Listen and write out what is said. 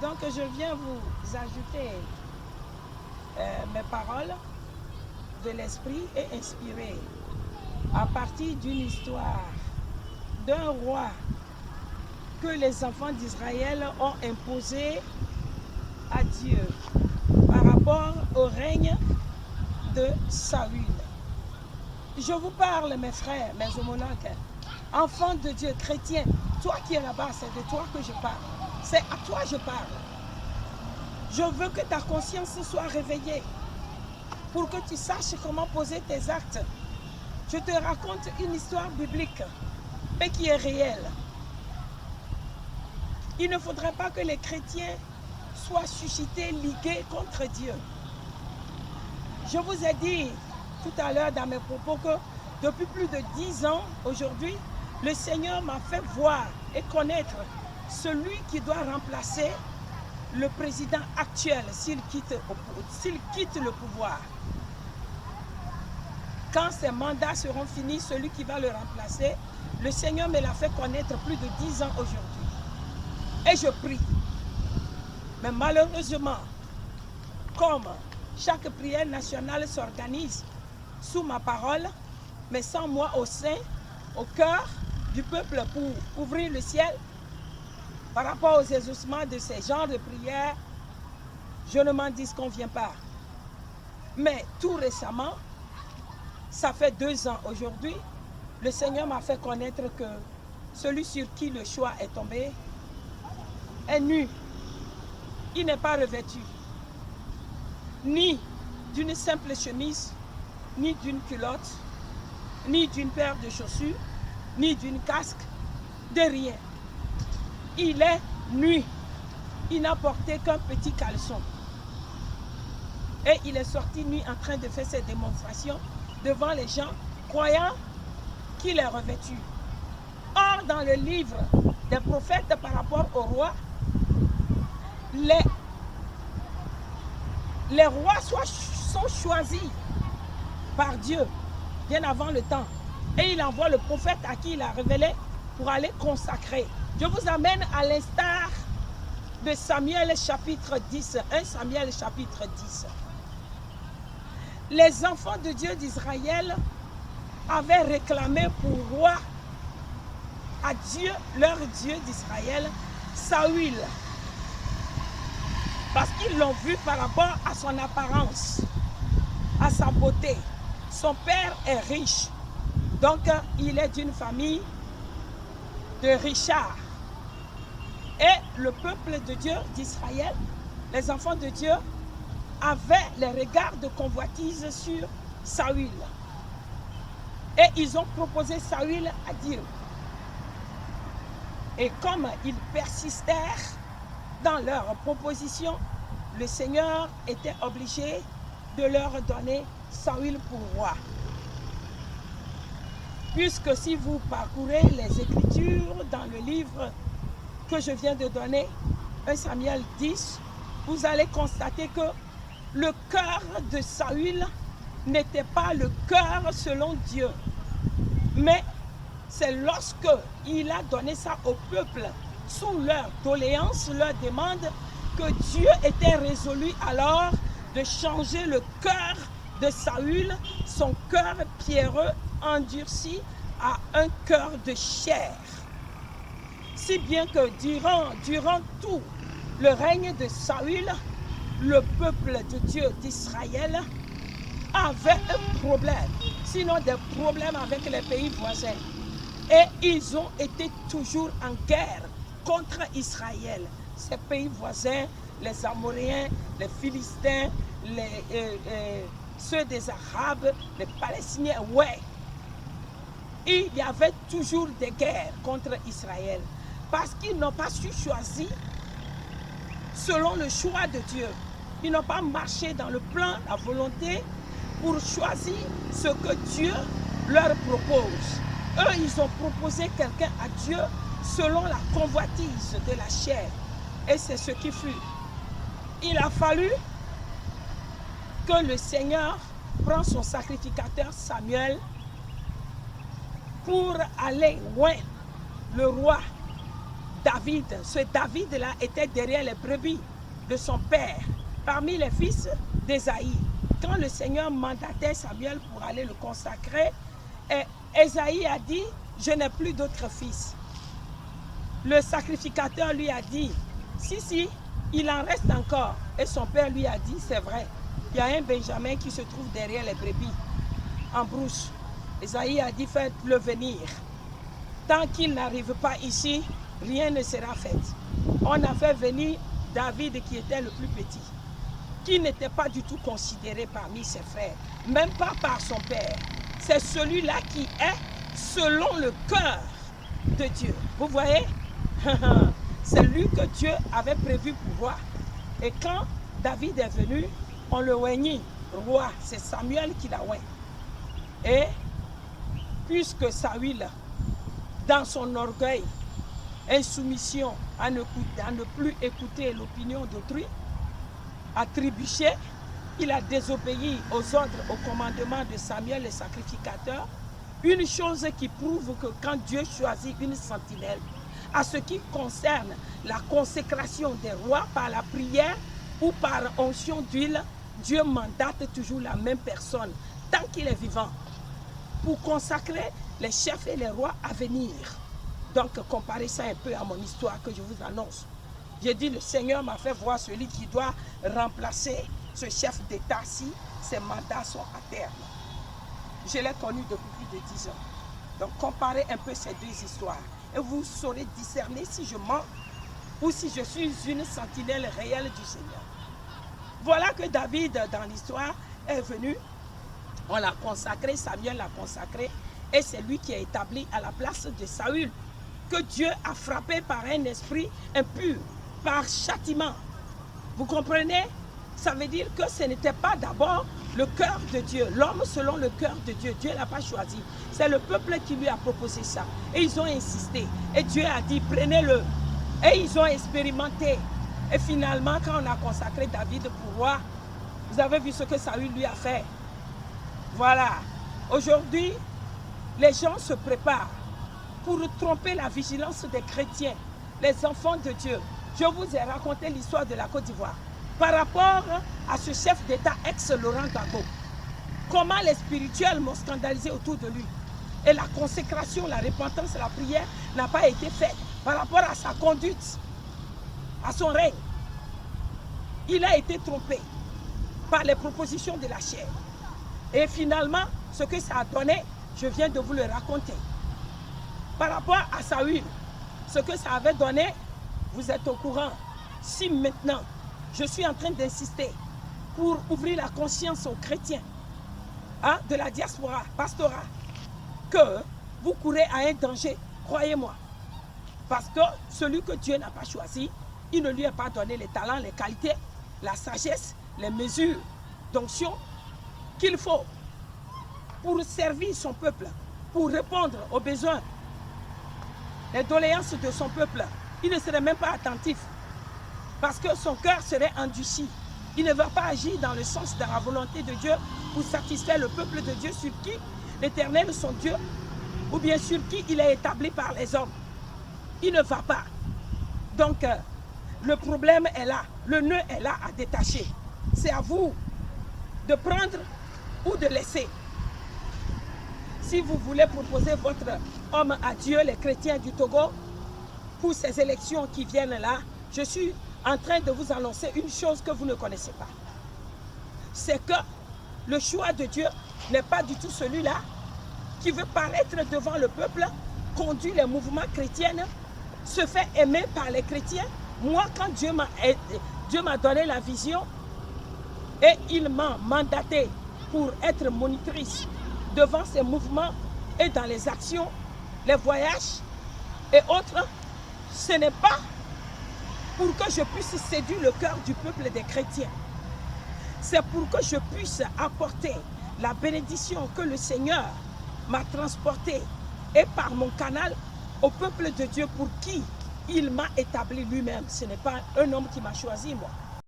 Donc je viens vous ajouter mes paroles de l'esprit et inspirées à partir d'une histoire d'un roi que les enfants d'Israël ont imposé à Dieu par rapport au règne de Saül. Je vous parle, mes frères, mes homologues, enfants de Dieu, chrétiens, toi qui es là-bas, c'est de toi que je parle. C'est à toi que je parle. Je veux que ta conscience soit réveillée pour que tu saches comment poser tes actes. Je te raconte une histoire biblique, mais qui est réelle. Il ne faudrait pas que les chrétiens soient suscités, ligués contre Dieu. Je vous ai dit tout à l'heure dans mes propos que depuis plus de 10 ans, aujourd'hui, le Seigneur m'a fait voir et connaître celui qui doit remplacer le président actuel s'il quitte le pouvoir. Quand ses mandats seront finis, celui qui va le remplacer, le Seigneur me l'a fait connaître plus de 10 ans aujourd'hui. Et je prie. Mais malheureusement, comme chaque prière nationale s'organise sous ma parole, mais sans moi au sein, au cœur du peuple pour ouvrir le ciel, par rapport aux exaucements de ces genres de prières, je ne m'en disconviens pas. Mais tout récemment, ça fait 2 ans aujourd'hui, le Seigneur m'a fait connaître que celui sur qui le choix est tombé est nu. Il n'est pas revêtu ni d'une simple chemise, ni d'une culotte, ni d'une paire de chaussures, ni d'une casque, de rien. Il est nu. Il n'a porté qu'un petit caleçon. Et il est sorti nu en train de faire ses démonstrations devant les gens, croyant qu'il est revêtu. Or, dans le livre des prophètes par rapport au roi, les rois sont choisis par Dieu bien avant le temps. Et il envoie le prophète à qui il a révélé pour aller consacrer. Je vous amène à l'instar de Samuel chapitre 10. 1 Samuel chapitre 10. Les enfants de Dieu d'Israël avaient réclamé pour roi à Dieu, leur Dieu d'Israël, Saül. Parce qu'ils l'ont vu par rapport à son apparence, à sa beauté. Son père est riche. Donc, il est d'une famille de richards. Et le peuple de Dieu d'Israël, les enfants de Dieu, avaient les regards de convoitise sur Saül. Et ils ont proposé Saül à Dieu. Et comme ils persistèrent dans leur proposition, le Seigneur était obligé de leur donner Saül pour roi. Puisque si vous parcourez les Écritures dans le livre que je viens de donner, 1 Samuel 10, vous allez constater que le cœur de Saül n'était pas le cœur selon Dieu. Mais c'est lorsque il a donné ça au peuple sous leur doléance, leur demande, que Dieu était résolu alors de changer le cœur de Saül, son cœur pierreux endurci, à un cœur de chair. Si bien que durant tout le règne de Saül, le peuple de Dieu d'Israël avait un problème, sinon des problèmes avec les pays voisins. Et ils ont été toujours en guerre contre Israël. Ces pays voisins, les Amoréens, les Philistins, ceux des Arabes, les Palestiniens, ouais. Il y avait toujours des guerres contre Israël. Parce qu'ils n'ont pas su choisir selon le choix de Dieu. Ils n'ont pas marché dans le plan, la volonté, pour choisir ce que Dieu leur propose. Eux, ils ont proposé quelqu'un à Dieu selon la convoitise de la chair. Et c'est ce qui fut. Il a fallu que le Seigneur prenne son sacrificateur Samuel pour aller loin, le roi David, ce David-là était derrière les brebis de son père, parmi les fils d'Ésaïe. Quand le Seigneur mandatait Samuel pour aller le consacrer, Ésaïe a dit, je n'ai plus d'autres fils. Le sacrificateur lui a dit, si, il en reste encore. Et son père lui a dit, c'est vrai, il y a un Benjamin qui se trouve derrière les brebis, en brousse. Ésaïe a dit, faites-le venir. Tant qu'il n'arrive pas ici, rien ne sera fait. On a fait venir David qui était le plus petit, qui n'était pas du tout considéré parmi ses frères, même pas par son père. C'est celui-là qui est selon le cœur de Dieu. Vous voyez? C'est lui que Dieu avait prévu pour roi. Et quand David est venu, on le oignit roi. C'est Samuel qui l'a oint. Et puisque Saül, dans son orgueil, insoumission, à ne plus écouter l'opinion d'autrui, a trébuché, il a désobéi aux ordres, au commandement de Samuel le sacrificateur. Une chose qui prouve que quand Dieu choisit une sentinelle, à ce qui concerne la consécration des rois par la prière ou par onction d'huile, Dieu mandate toujours la même personne, tant qu'il est vivant, pour consacrer les chefs et les rois à venir. Donc, comparez ça un peu à mon histoire que je vous annonce. J'ai dit, le Seigneur m'a fait voir celui qui doit remplacer ce chef d'État si ses mandats sont à terme. Je l'ai connu depuis plus de 10 ans. Donc, comparez un peu ces deux histoires. Et vous saurez discerner si je mens ou si je suis une sentinelle réelle du Seigneur. Voilà que David, dans l'histoire, est venu. On l'a consacré, Samuel l'a consacré. Et c'est lui qui est établi à la place de Saül, que Dieu a frappé par un esprit impur, par châtiment. Vous comprenez? Ça veut dire que ce n'était pas d'abord le cœur de Dieu, l'homme selon le cœur de Dieu. Dieu ne l'a pas choisi. C'est le peuple qui lui a proposé ça. Et ils ont insisté. Et Dieu a dit, prenez-le. Et ils ont expérimenté. Et finalement, quand on a consacré David pour roi, vous avez vu ce que Saül lui a fait. Voilà. Aujourd'hui, les gens se préparent pour tromper la vigilance des chrétiens, les enfants de Dieu. Je vous ai raconté l'histoire de la Côte d'Ivoire par rapport à ce chef d'État ex-Laurent Gbagbo. Comment les spirituels m'ont scandalisé autour de lui. Et la consécration, la repentance, la prière n'a pas été faite par rapport à sa conduite, à son règne. Il a été trompé par les propositions de la chair. Et finalement, ce que ça a donné, je viens de vous le raconter. Par rapport à Saül, ce que ça avait donné, vous êtes au courant. Si maintenant, je suis en train d'insister pour ouvrir la conscience aux chrétiens de la diaspora pastorale, que vous courez à un danger, croyez-moi. Parce que celui que Dieu n'a pas choisi, il ne lui a pas donné les talents, les qualités, la sagesse, les mesures d'onction qu'il faut pour servir son peuple, pour répondre aux besoins, les doléances de son peuple. Il ne serait même pas attentif parce que son cœur serait endurci. Il ne va pas agir dans le sens de la volonté de Dieu pour satisfaire le peuple de Dieu sur qui l'Éternel, son Dieu, ou bien sur qui il est établi par les hommes. Il ne va pas. Donc, le problème est là. Le nœud est là à détacher. C'est à vous de prendre ou de laisser. Si vous voulez proposer votre homme à Dieu, les chrétiens du Togo, pour ces élections qui viennent là, je suis en train de vous annoncer une chose que vous ne connaissez pas. C'est que le choix de Dieu n'est pas du tout celui-là qui veut paraître devant le peuple, conduire les mouvements chrétiens, se fait aimer par les chrétiens. Moi, quand Dieu m'a donné la vision et il m'a mandaté pour être monitrice devant ces mouvements et dans les actions, les voyages et autres, ce n'est pas pour que je puisse séduire le cœur du peuple des chrétiens. C'est pour que je puisse apporter la bénédiction que le Seigneur m'a transportée et par mon canal au peuple de Dieu pour qui il m'a établi lui-même. Ce n'est pas un homme qui m'a choisi, moi.